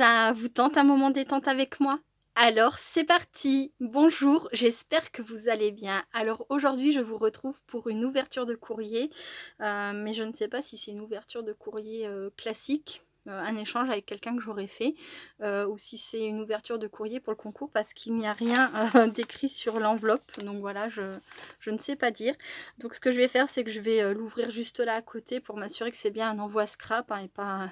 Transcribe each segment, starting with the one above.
Ça vous tente un moment détente avec moi? Alors c'est parti! Bonjour, j'espère que vous allez bien. Alors aujourd'hui je vous retrouve pour une ouverture de courrier, mais je ne sais pas si c'est une ouverture de courrier, classique, un échange avec quelqu'un que j'aurais fait, ou si c'est une ouverture de courrier pour le concours parce qu'il n'y a rien, d'écrit sur l'enveloppe. Donc voilà, je ne sais pas dire. Donc ce que je vais faire, c'est que je vais, l'ouvrir juste là à côté pour m'assurer que c'est bien un envoi scrap, hein, et pas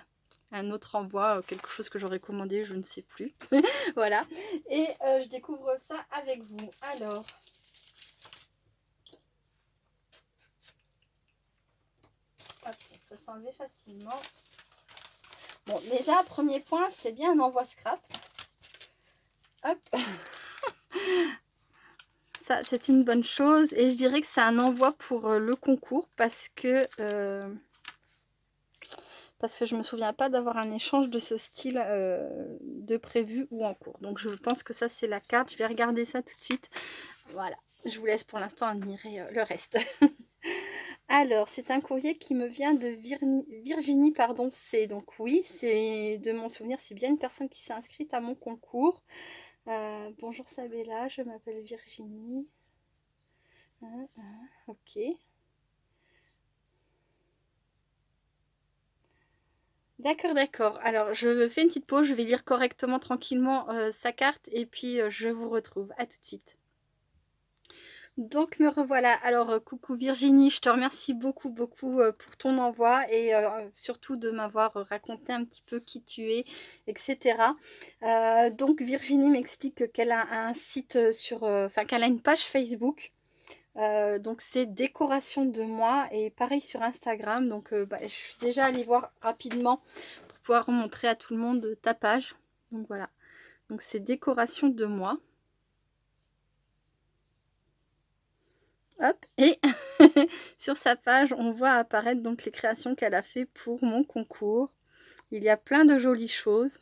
un autre envoi, quelque chose que j'aurais commandé, je ne sais plus. Voilà, et je découvre ça avec vous. Alors, hop, ça s'enlevait facilement. Bon, déjà, premier point, c'est bien un envoi scrap. Hop, ça c'est une bonne chose, et je dirais que c'est un envoi pour le concours parce que je me souviens pas d'avoir un échange de ce style de prévu ou en cours. Donc je pense que ça c'est la carte, je vais regarder ça tout de suite. Voilà, je vous laisse pour l'instant admirer le reste. Alors, c'est un courrier qui me vient de Virginie, pardon, C. Donc oui, c'est de mon souvenir, c'est bien une personne qui s'est inscrite à mon concours. Bonjour Sabella, je m'appelle Virginie. Ok. D'accord, d'accord. Alors, je fais une petite pause, je vais lire correctement, tranquillement sa carte et puis je vous retrouve. À tout de suite. Donc me revoilà. Alors coucou Virginie, je te remercie beaucoup pour ton envoi et surtout de m'avoir raconté un petit peu qui tu es, etc. Donc Virginie m'explique qu'elle a un site sur, enfin qu'elle a une page Facebook. Donc c'est décoration de moi et pareil sur Instagram. Donc je suis déjà allée voir rapidement pour pouvoir montrer à tout le monde ta page. Donc voilà. Donc c'est décoration de moi. Hop, et sur sa page, on voit apparaître donc les créations qu'elle a fait pour mon concours. Il y a plein de jolies choses.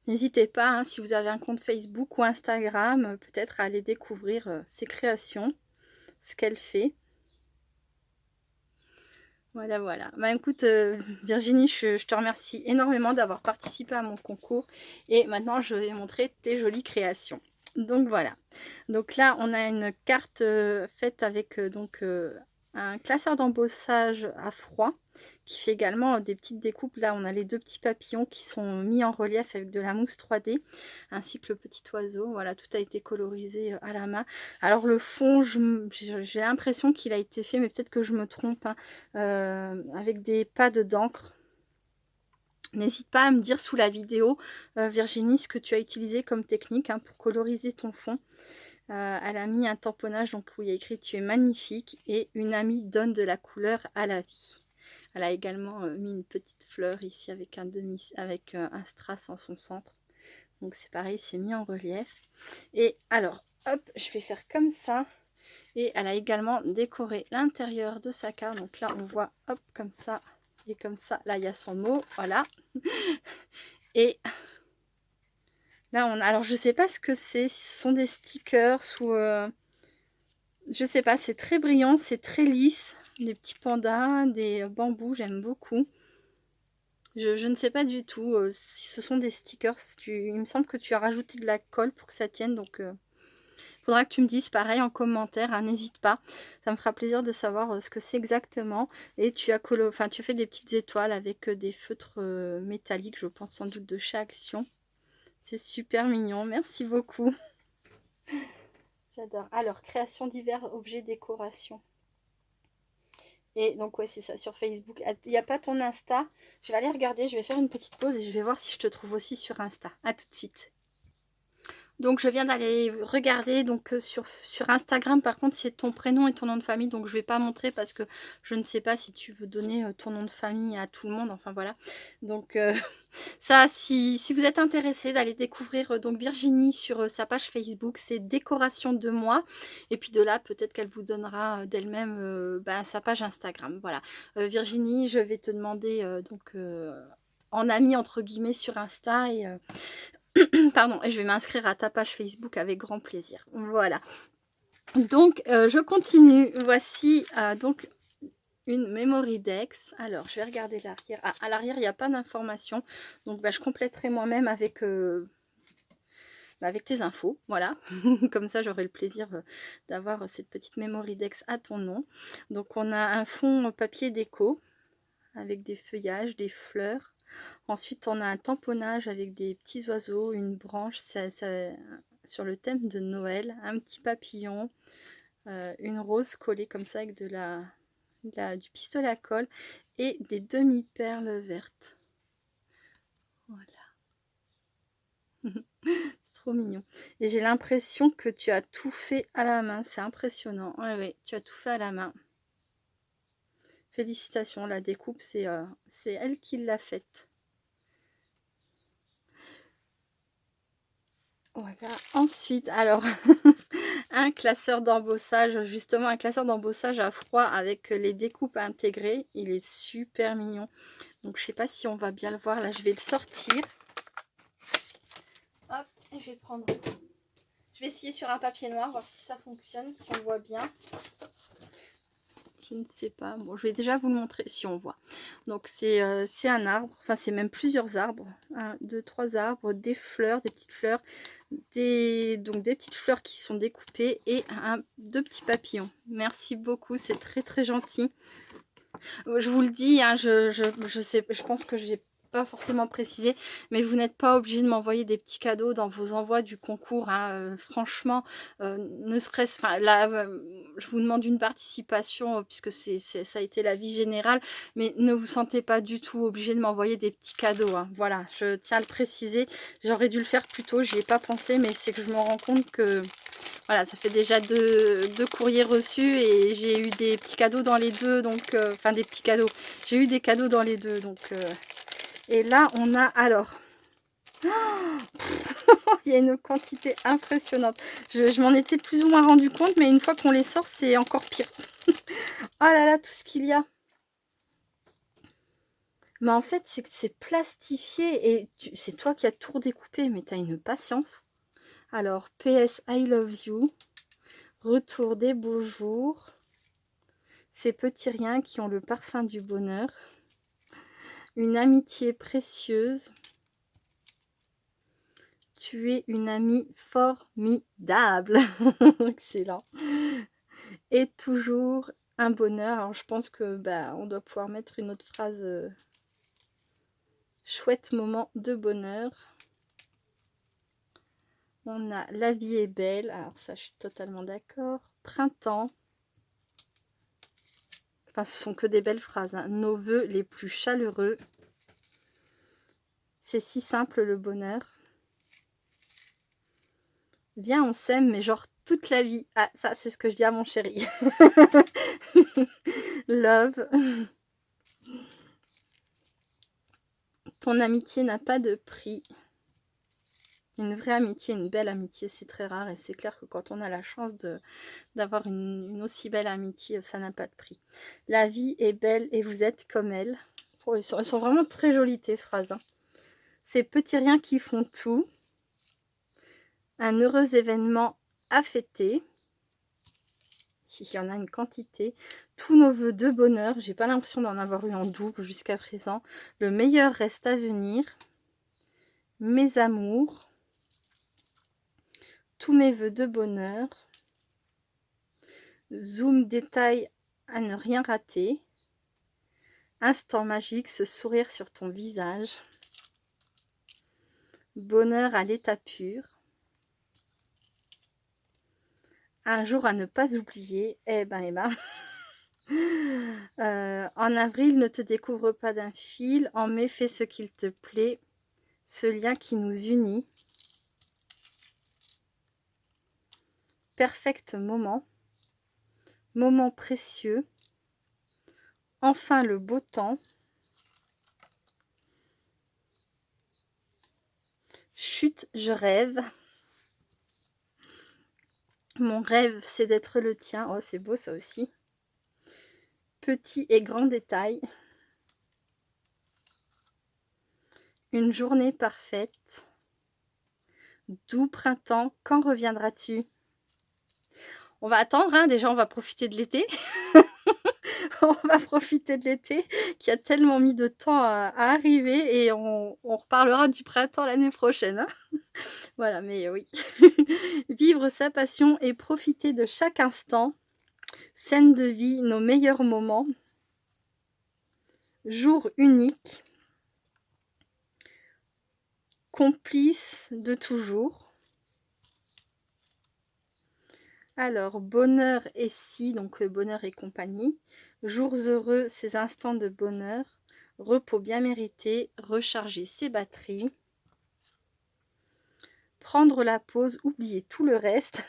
N'hésitez pas, hein, si vous avez un compte Facebook ou Instagram, peut-être à aller découvrir ses créations, ce qu'elle fait. Voilà, voilà. Bah écoute, Virginie, je te remercie énormément d'avoir participé à mon concours. Et maintenant, je vais montrer tes jolies créations. Donc voilà. Donc là, on a une carte faite avec un classeur d'embossage à froid qui fait également des petites découpes. Là, on a les deux petits papillons qui sont mis en relief avec de la mousse 3D, ainsi que le petit oiseau. Voilà, tout a été colorisé à la main. Alors le fond, j'ai l'impression qu'il a été fait, mais peut-être que je me trompe, hein, avec des pads d'encre. N'hésite pas à me dire sous la vidéo, Virginie, ce que tu as utilisé comme technique, hein, pour coloriser ton fond. Elle a mis un tamponnage donc où il y a écrit "Tu es magnifique" et "Une amie donne de la couleur à la vie". Elle a également mis une petite fleur ici avec un strass en son centre. Donc c'est pareil, c'est mis en relief. Et alors, hop, je vais faire comme ça. Et elle a également décoré l'intérieur de sa carte. Donc là, on voit, hop, comme ça et comme ça. Là, il y a son mot, voilà. Et là, alors je sais pas ce que c'est. Ce sont des stickers ou je sais pas. C'est très brillant, c'est très lisse. Des petits pandas, des bambous, j'aime beaucoup. Je ne sais pas du tout si ce sont des stickers. Il me semble que tu as rajouté de la colle pour que ça tienne. Donc faudra que tu me dises pareil en commentaire, hein, n'hésite pas. Ça me fera plaisir de savoir ce que c'est exactement. Et tu as tu fais des petites étoiles avec des feutres métalliques, je pense sans doute de chez Action. C'est super mignon, merci beaucoup. J'adore. Alors, création divers objets décoration. Et donc ouais, c'est ça, sur Facebook. Il n'y a pas ton Insta. Je vais aller regarder, je vais faire une petite pause et je vais voir si je te trouve aussi sur Insta. À tout de suite. Donc je viens d'aller regarder donc sur Instagram, par contre c'est ton prénom et ton nom de famille, donc je vais pas montrer parce que je ne sais pas si tu veux donner ton nom de famille à tout le monde, enfin voilà. Donc ça, si vous êtes intéressé d'aller découvrir donc Virginie sur sa page Facebook, c'est décoration de moi, et puis de là peut-être qu'elle vous donnera d'elle-même sa page Instagram. Voilà, Virginie, je vais te demander en amie entre guillemets sur Insta et pardon, et je vais m'inscrire à ta page Facebook avec grand plaisir. Voilà. Donc, je continue. Voici donc une Memory Dex. Alors, je vais regarder l'arrière. Ah, à l'arrière, il n'y a pas d'informations. Donc, bah, je compléterai moi-même avec, avec tes infos. Voilà. Comme ça, j'aurai le plaisir d'avoir cette petite Memory Dex à ton nom. Donc, on a un fond papier déco avec des feuillages, des fleurs. Ensuite, on a un tamponnage avec des petits oiseaux, une branche sur le thème de Noël, un petit papillon, une rose collée comme ça avec du pistolet à colle et des demi-perles vertes. Voilà. C'est trop mignon. Et j'ai l'impression que tu as tout fait à la main. C'est impressionnant. Ouais, ouais, tu as tout fait à la main. Félicitations. La découpe, c'est elle qui l'a faite. Voilà. Ensuite, alors, un classeur d'embossage, justement un classeur d'embossage à froid avec les découpes intégrées. Il est super mignon. Donc, je sais pas si on va bien le voir. Là, je vais le sortir. Hop, et je vais prendre... Je vais essayer sur un papier noir, voir si ça fonctionne, si on voit bien. Je ne sais pas. Bon, je vais déjà vous le montrer si on voit. Donc, c'est un arbre. Enfin, c'est même plusieurs arbres. 1, 2, 3 arbres. Des fleurs, des petites fleurs. Donc, des petites fleurs qui sont découpées. Et deux petits papillons. Merci beaucoup. C'est très, très gentil. Je vous le dis, hein, je pense que j'ai pas forcément précisé, mais vous n'êtes pas obligé de m'envoyer des petits cadeaux dans vos envois du concours, hein, franchement, ne serait-ce, enfin là, je vous demande une participation puisque ça a été l'avis général, mais ne vous sentez pas du tout obligé de m'envoyer des petits cadeaux, hein. Voilà, je tiens à le préciser, j'aurais dû le faire plus tôt, j'y ai pas pensé, mais c'est que je me rends compte que voilà, ça fait déjà deux courriers reçus et j'ai eu des petits cadeaux dans les deux, donc enfin des petits cadeaux. J'ai eu des cadeaux dans les deux, donc et là on a alors il y a une quantité impressionnante. Je m'en étais plus ou moins rendu compte, mais une fois qu'on les sort, c'est encore pire. Oh là là, tout ce qu'il y a. Mais en fait, c'est que c'est plastifié et c'est toi qui as tout redécoupé, mais tu as une patience. Alors, PS I love you. Retour des beaux jours. Ces petits riens qui ont le parfum du bonheur. Une amitié précieuse. Tu es une amie formidable. Excellent. Et toujours un bonheur. Alors je pense que on doit pouvoir mettre une autre phrase. Chouette moment de bonheur. On a la vie est belle. Alors ça, je suis totalement d'accord. Printemps. Enfin, ce sont que des belles phrases, hein. Nos vœux les plus chaleureux. C'est si simple le bonheur. Viens, on s'aime, mais genre toute la vie. Ah, ça, c'est ce que je dis à mon chéri. Love. Ton amitié n'a pas de prix. Une vraie amitié, une belle amitié, c'est très rare. Et c'est clair que quand on a la chance d'avoir une aussi belle amitié, ça n'a pas de prix. La vie est belle et vous êtes comme elle. Oh, elles sont vraiment très jolies tes phrases, hein. Ces petits riens qui font tout. Un heureux événement à fêter. Il y en a une quantité. Tous nos vœux de bonheur. J'ai pas l'impression d'en avoir eu en double jusqu'à présent. Le meilleur reste à venir. Mes amours. Tous mes vœux de bonheur. Zoom détail à ne rien rater. Instant magique, ce sourire sur ton visage. Bonheur à l'état pur. Un jour à ne pas oublier. Eh ben. En avril, ne te découvre pas d'un fil. En mai, fais ce qu'il te plaît. Ce lien qui nous unit. Perfect moment. Moment précieux. Enfin le beau temps. Chut, je rêve. Mon rêve, c'est d'être le tien. Oh, c'est beau ça aussi. Petit et grand détail. Une journée parfaite. Doux printemps, quand reviendras-tu? On va attendre, hein, déjà on va profiter de l'été. On va profiter de l'été qui a tellement mis de temps à arriver et on reparlera du printemps l'année prochaine, hein. Voilà, mais oui. Vivre sa passion et profiter de chaque instant. Scène de vie, nos meilleurs moments. Jour unique. Complice de toujours. Alors, bonheur et si, donc bonheur et compagnie. Jours heureux, ces instants de bonheur. Repos bien mérité, recharger ses batteries. Prendre la pause, oublier tout le reste.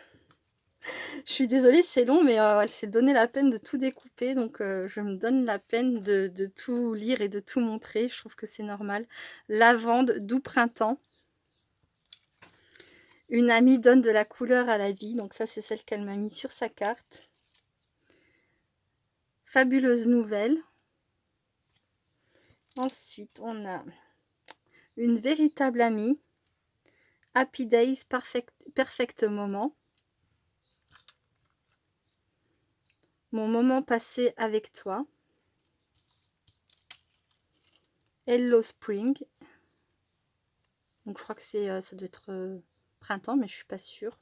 Je suis désolée, c'est long, mais elle s'est donné la peine de tout découper, donc je me donne la peine de tout lire et de tout montrer. Je trouve que c'est normal. Lavande, doux printemps. Une amie donne de la couleur à la vie, donc ça c'est celle qu'elle m'a mis sur sa carte. Fabuleuse nouvelle. Ensuite, on a une véritable amie. Happy Days, perfect moment. Mon moment passé avec toi. Hello Spring. Donc je crois que ça doit être printemps, mais je suis pas sûre.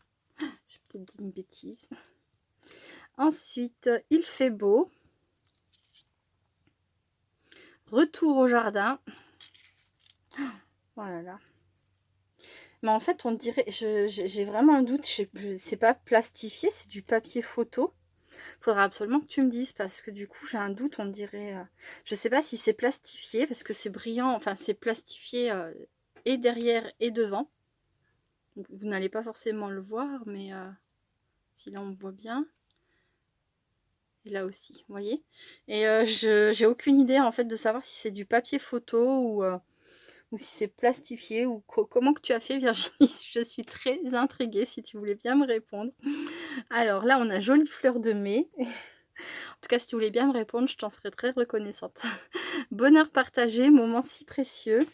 J'ai peut-être dit une bêtise. Ensuite, il fait beau. Retour au jardin. Oh là là. Mais en fait, on dirait, j'ai vraiment un doute. C'est pas plastifié, c'est du papier photo. Faudra absolument que tu me dises parce que du coup, j'ai un doute. On dirait, je sais pas si c'est plastifié parce que c'est brillant. Enfin, c'est plastifié et derrière et devant. Donc, vous n'allez pas forcément le voir, mais si là on me voit bien. Et là aussi, vous voyez. Et j'ai aucune idée en fait de savoir si c'est du papier photo ou si c'est plastifié ou comment que tu as fait, Virginie. Je suis très intriguée si tu voulais bien me répondre. Alors là, on a jolie fleur de mai. En tout cas, si tu voulais bien me répondre, je t'en serais très reconnaissante. Bonheur partagé, moment si précieux.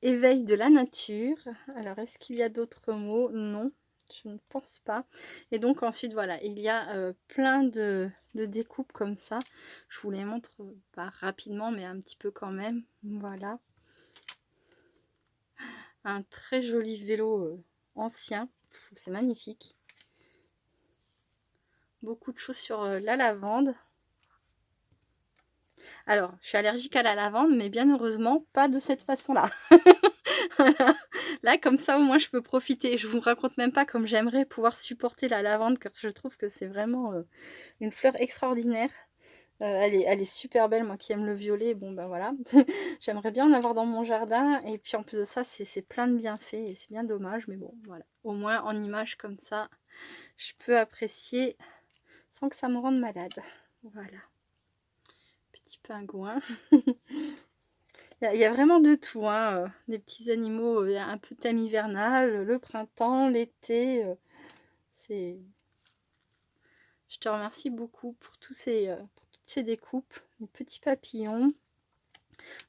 Éveil de la nature. Alors, est-ce qu'il y a d'autres mots? Non, je ne pense pas. Et donc ensuite, voilà, il y a plein de découpes comme ça. Je vous les montre pas rapidement, mais un petit peu quand même. Voilà. Un très joli vélo ancien. C'est magnifique. Beaucoup de choses sur la lavande. Alors, je suis allergique à la lavande, mais bien heureusement, pas de cette façon-là. Voilà. Là, comme ça, au moins, je peux profiter. Je vous raconte même pas comme j'aimerais pouvoir supporter la lavande, car je trouve que c'est vraiment une fleur extraordinaire. Elle est super belle, moi qui aime le violet. Bon, ben voilà. J'aimerais bien en avoir dans mon jardin. Et puis, en plus de ça, c'est plein de bienfaits. Et c'est bien dommage, mais bon, voilà. Au moins, en image comme ça, je peux apprécier sans que ça me rende malade. Voilà. Petit pingouin. Il y a vraiment de tout, hein. Des petits animaux un peu thème hivernal, le printemps, l'été. C'est... Je te remercie beaucoup pour toutes ces découpes, les petits papillons.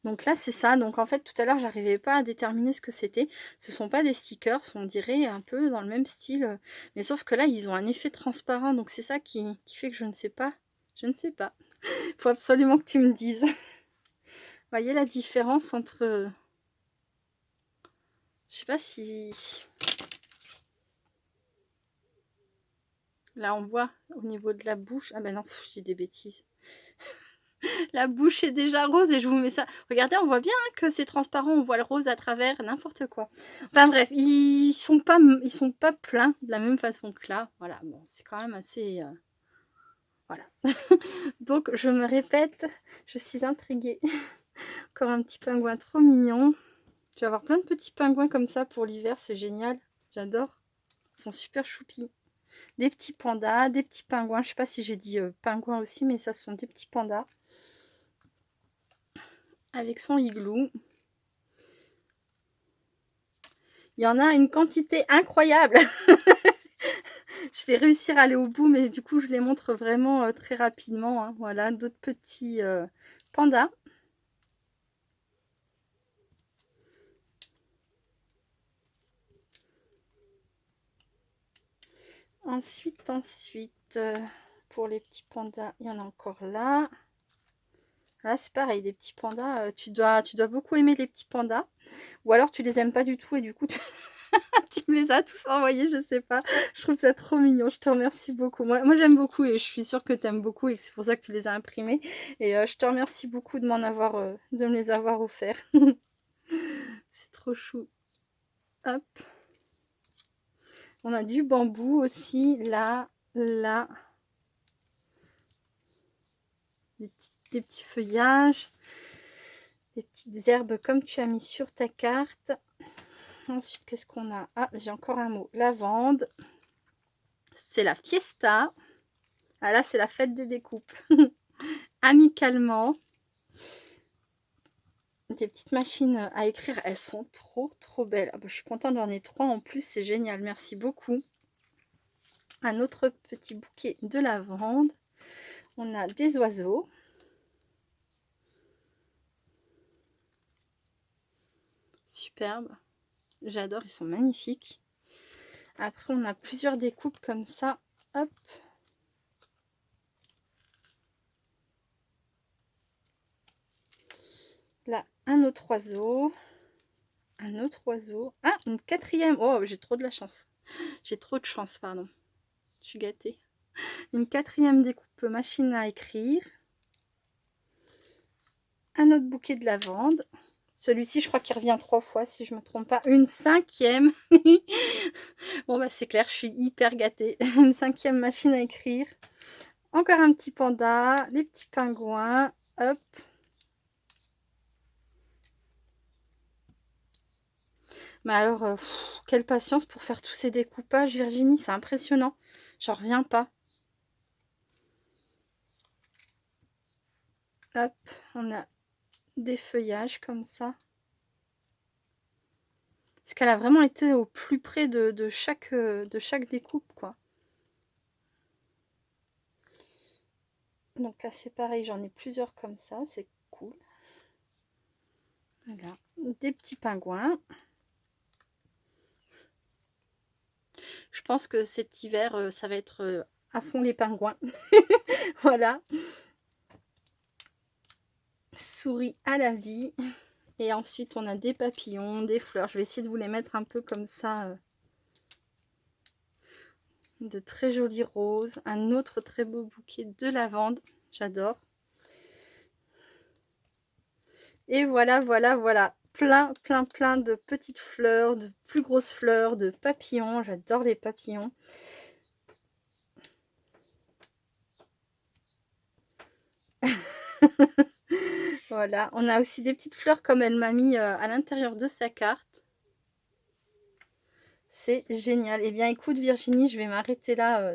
Donc là, c'est ça. Donc en fait, tout à l'heure, j'arrivais pas à déterminer ce que c'était. Ce sont pas des stickers, on dirait un peu dans le même style. Mais sauf que là, ils ont un effet transparent. Donc c'est ça qui fait que je ne sais pas. Je ne sais pas. Il faut absolument que tu me dises. Voyez la différence entre... Je sais pas si... Là, on voit au niveau de la bouche. Ah ben non, je dis des bêtises. La bouche est déjà rose et je vous mets ça. Regardez, on voit bien que c'est transparent. On voit le rose à travers, n'importe quoi. Enfin bref, ils sont pas pleins de la même façon que là. Voilà, bon, c'est quand même assez... voilà. Donc, je me répète, je suis intriguée. Encore un petit pingouin trop mignon. Je vais avoir plein de petits pingouins comme ça pour l'hiver, c'est génial. J'adore. Ils sont super choupis. Des petits pandas, des petits pingouins. Je sais pas si j'ai dit pingouins aussi, mais ça, ce sont des petits pandas. Avec son igloo. Il y en a une quantité incroyable. Je vais réussir à aller au bout, mais du coup, je les montre vraiment très rapidement, hein. Voilà, d'autres petits pandas. Ensuite, pour les petits pandas, il y en a encore là. Là, c'est pareil, des petits pandas. Tu dois beaucoup aimer les petits pandas. Ou alors, tu les aimes pas du tout et du coup, tu, tu me les as tous envoyés, je sais pas. Je trouve ça trop mignon. Je te remercie beaucoup. Moi j'aime beaucoup et je suis sûre que tu aimes beaucoup et que c'est pour ça que tu les as imprimés. Et je te remercie beaucoup de de me les avoir offerts. C'est trop chou. Hop. On a du bambou aussi, là, là. Des petits feuillages, des petites herbes comme tu as mis sur ta carte. Ensuite, qu'est-ce qu'on a? Ah, j'ai encore un mot. Lavande. C'est la fiesta. Ah là, c'est la fête des découpes. Amicalement. Des petites machines à écrire. Elles sont trop belles. Ah bah, je suis contente, j'en ai 3 en plus. C'est génial. Merci beaucoup. Un autre petit bouquet de lavande. On a des oiseaux. Superbe. J'adore, ils sont magnifiques. Après, on a plusieurs découpes comme ça. Hop. Là, un autre oiseau. Un autre oiseau. Ah, une quatrième. Oh, j'ai trop de la chance. J'ai trop de chance, pardon. Je suis gâtée. Une quatrième découpe machine à écrire. Un autre bouquet de lavande. Celui-ci, je crois qu'il revient 3 fois, si je ne me trompe pas. Une cinquième. Bon, bah c'est clair, je suis hyper gâtée. Une cinquième machine à écrire. Encore un petit panda. Les petits pingouins. Hop. Mais alors, quelle patience pour faire tous ces découpages, Virginie, c'est impressionnant. J'en reviens pas. Hop, on a des feuillages comme ça. Parce qu'elle a vraiment été au plus près de chaque découpe, quoi. Donc là, c'est pareil, j'en ai plusieurs comme ça, c'est cool. Voilà, des petits pingouins. Je pense que cet hiver, ça va être à fond les pingouins. Voilà. Souris à la vie. Et ensuite, on a des papillons, des fleurs. Je vais essayer de vous les mettre un peu comme ça. De très jolis roses. Un autre très beau bouquet de lavande. J'adore. Et voilà. Plein de petites fleurs, de plus grosses fleurs, de papillons. J'adore les papillons. Voilà, on a aussi des petites fleurs comme elle m'a mis à l'intérieur de sa carte. C'est génial. Eh bien, écoute Virginie, je vais m'arrêter là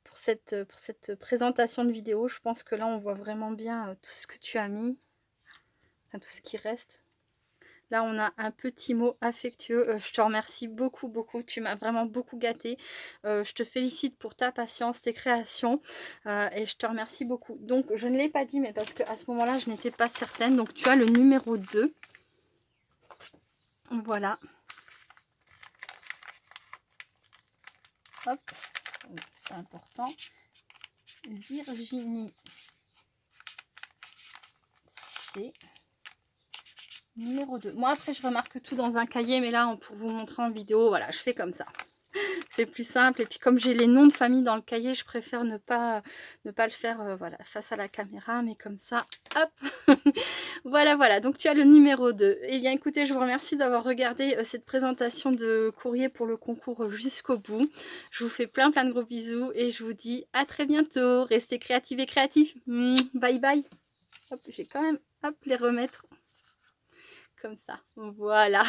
pour cette présentation de vidéo. Je pense que là, on voit vraiment bien tout ce que tu as mis, enfin, tout ce qui reste. Là, on a un petit mot affectueux. Je te remercie beaucoup. Tu m'as vraiment beaucoup gâtée. Je te félicite pour ta patience, tes créations. Et je te remercie beaucoup. Donc, je ne l'ai pas dit, mais parce qu'à ce moment-là, je n'étais pas certaine. Donc, tu as le numéro 2. Voilà. Hop. C'est pas important. Virginie. C'est numéro 2. Moi, après, je remarque tout dans un cahier. Mais là, pour vous montrer en vidéo, voilà, je fais comme ça. C'est plus simple. Et puis comme j'ai les noms de famille dans le cahier, je préfère ne pas le faire voilà, face à la caméra, mais comme ça, hop. Voilà. Donc tu as le numéro 2. Eh bien écoutez, je vous remercie d'avoir regardé cette présentation de courrier pour le concours jusqu'au bout. Je vous fais plein de gros bisous et je vous dis à très bientôt. Restez créatifs et créatifs. Bye bye. Hop, j'ai quand même les remettre comme ça. Voilà.